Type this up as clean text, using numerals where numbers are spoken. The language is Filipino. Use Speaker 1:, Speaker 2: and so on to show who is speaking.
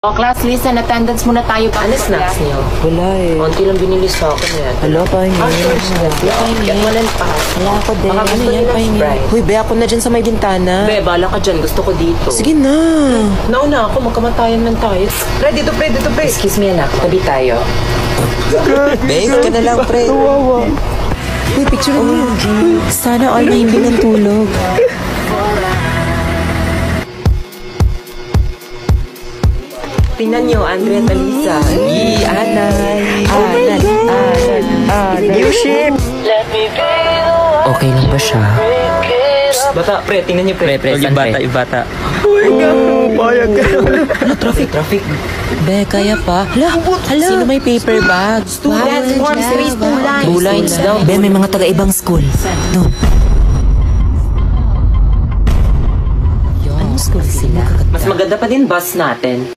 Speaker 1: O, class, listen, attendance muna tayo pa.
Speaker 2: Ano snacks niyo?
Speaker 3: Wala eh.
Speaker 2: Konti lang binili sa akin yan.
Speaker 3: Hala, pahingi.
Speaker 2: Walang pa.
Speaker 3: Wala ako din.
Speaker 2: Baka gusto niyo ng Sprite.
Speaker 3: Uy, be, ako na dyan sa may bintana.
Speaker 2: Be, bala ka dyan. Gusto ko dito.
Speaker 3: Sige na.
Speaker 2: Nauna ako. Magkamatayan lang tayo. Pre, dito, pre, dito, pre. Excuse me, anak. Tabi tayo.
Speaker 3: Babe, ka na lang, pre. Kawawa. Uy, picture niyo. Sana all mahimbing ng tulog.
Speaker 2: Tingnan niyo, Andre at Alisa.
Speaker 3: Anay.
Speaker 2: New ship!
Speaker 3: Okay lang ba siya?
Speaker 2: Bata, pre, tingnan niyo, pre.
Speaker 3: Saan, pre?
Speaker 2: Yung bata. Uy, payag ka. Ano, traffic?
Speaker 3: Be, kaya pa. Hala. Sino may paper bag?
Speaker 1: Students, form space, 2 lines.
Speaker 3: 2 lines daw. Be, may mga taga-ibang school. No. Anong school sila?
Speaker 2: Mas maganda pa din bus natin.